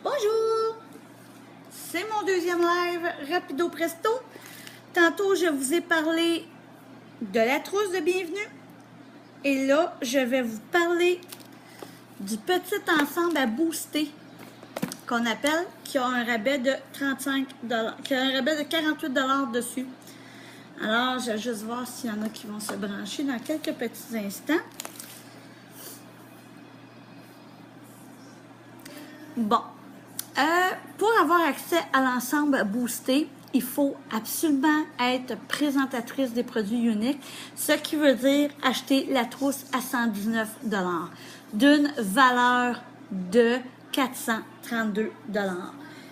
Bonjour! C'est mon deuxième live rapido presto. Tantôt, je vous ai parlé de la trousse de bienvenue. Et là, je vais vous parler du petit ensemble à booster qu'on appelle, qui a un rabais de 35 $, qui a un rabais de 48 $ dessus. Alors, je vais juste voir s'il y en a qui vont se brancher dans quelques petits instants. Bon. Pour avoir accès à l'ensemble boosté, il faut absolument être présentatrice des produits uniques, ce qui veut dire acheter la trousse à 119 $, d'une valeur de 432 $.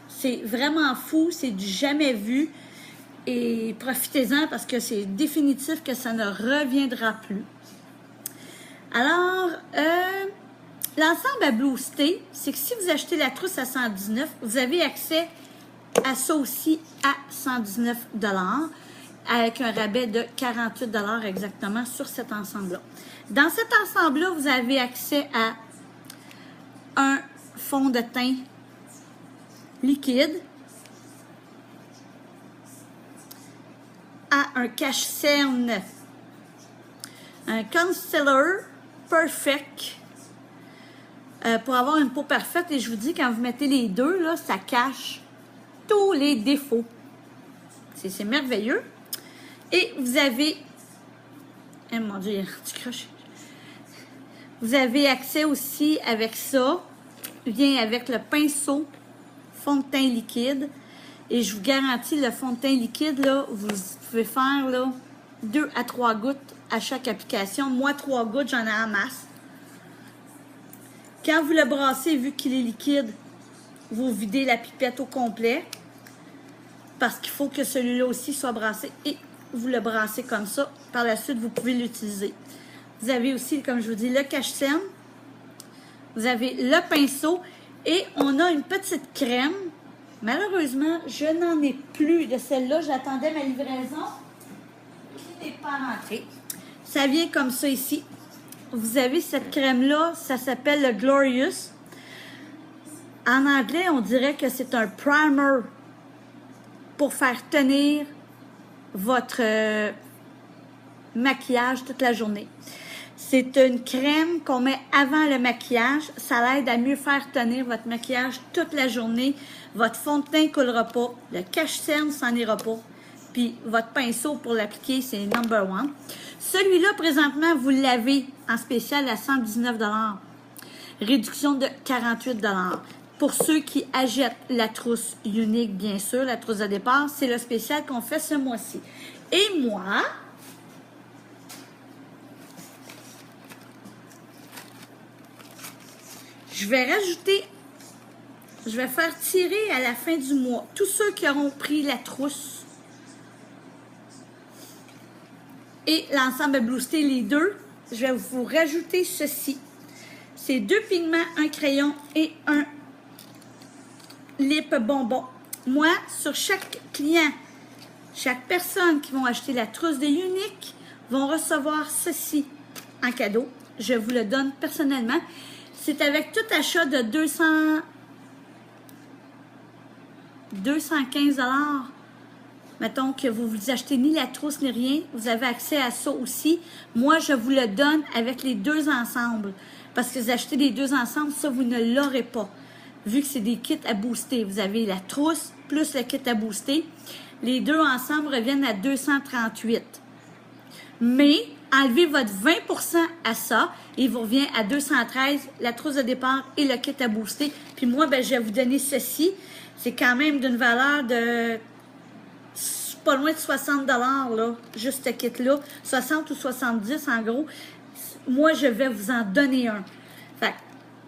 C'est vraiment fou, c'est du jamais vu et profitez-en parce que c'est définitif que ça ne reviendra plus. Alors, l'ensemble à booster, c'est que si vous achetez la trousse à 119, vous avez accès à ça aussi à 119 $, avec un rabais de 48 $ exactement sur cet ensemble-là. Dans cet ensemble-là, vous avez accès à un fond de teint liquide, à un cache-cerne, un concealer perfect, pour avoir une peau parfaite. Et je vous dis, quand vous mettez les deux, là, ça cache tous les défauts. C'est merveilleux. Et vous avez... Oh mon Dieu, il y a un petit crochet. Vous avez accès aussi avec ça. Vient avec le pinceau fond de teint liquide. Et je vous garantis, le fond de teint liquide, là, vous pouvez faire là, 2 à 3 gouttes à chaque application. Moi, 3 gouttes, j'en ai en masse. Quand vous le brassez, vu qu'il est liquide, vous videz la pipette au complet parce qu'il faut que celui-là aussi soit brassé et vous le brassez comme ça. Par la suite, vous pouvez l'utiliser. Vous avez aussi, comme je vous dis, le cache-cerne. Vous avez le pinceau et on a une petite crème. Malheureusement, je n'en ai plus de celle-là. J'attendais ma livraison qui n'est pas rentrée. Ça vient comme ça ici. Vous avez cette crème-là, ça s'appelle le Glorious. En anglais, on dirait que c'est un primer pour faire tenir votre maquillage toute la journée. C'est une crème qu'on met avant le maquillage. Ça l'aide à mieux faire tenir votre maquillage toute la journée. Votre fond de teint ne coulera pas. Le cache-cerne s'en ira pas. Puis votre pinceau pour l'appliquer, c'est number one. Celui-là, présentement, vous l'avez en spécial à 119 $. Réduction de 48 $. Pour ceux qui achètent la trousse unique, bien sûr, la trousse de départ, c'est le spécial qu'on fait ce mois-ci. Et moi, je vais faire tirer à la fin du mois tous ceux qui auront pris la trousse et l'ensemble à booster les deux. Je vais vous rajouter ceci. C'est 2 pigments, un crayon et un lip bonbon. Moi, sur chaque client, chaque personne qui vont acheter la trousse de Unique vont recevoir ceci en cadeau. Je vous le donne personnellement. C'est avec tout achat de 215 $. Mettons que vous vous achetez ni la trousse ni rien, vous avez accès à ça aussi. Moi, je vous le donne avec les deux ensemble. Parce que vous achetez les deux ensemble, ça, vous ne l'aurez pas. Vu que c'est des kits à booster. Vous avez la trousse plus le kit à booster. Les deux ensemble reviennent à 238. Mais, enlevez votre 20 % à ça, et il vous revient à 213, la trousse de départ et le kit à booster. Puis moi, ben, je vais vous donner ceci. C'est quand même d'une valeur de... pas loin de 60 $, là, juste ce kit-là. 60 ou 70 en gros. Moi, je vais vous en donner un. Fait que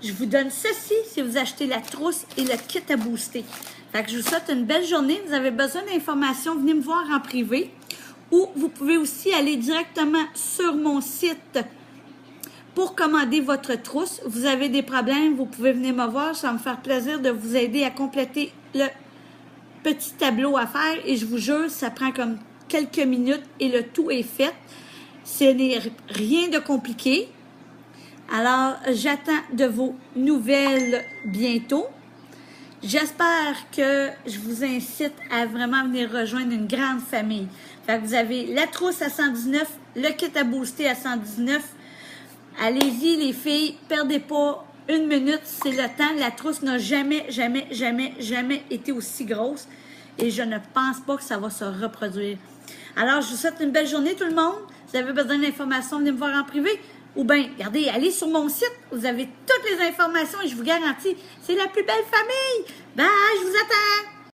je vous donne ceci si vous achetez la trousse et le kit à booster. Fait que je vous souhaite une belle journée. Vous avez besoin d'informations, venez me voir en privé. Ou vous pouvez aussi aller directement sur mon site pour commander votre trousse. Vous avez des problèmes, vous pouvez venir me voir. Ça va me faire plaisir de vous aider à compléter le petit tableau à faire. Et je vous jure, ça prend comme quelques minutes et le tout est fait. Ce n'est rien de compliqué. Alors, j'attends de vos nouvelles bientôt. J'espère que je vous incite à vraiment venir rejoindre une grande famille. Fait que vous avez la trousse à 119, le kit à booster à 119. Allez-y les filles, perdez pas une minute, c'est le temps. La trousse n'a jamais été aussi grosse et je ne pense pas que ça va se reproduire. Alors, je vous souhaite une belle journée tout le monde. Si vous avez besoin d'informations, venez me voir en privé. Ou bien, regardez, allez sur mon site. Vous avez toutes les informations et je vous garantis, c'est la plus belle famille. Bye, je vous attends.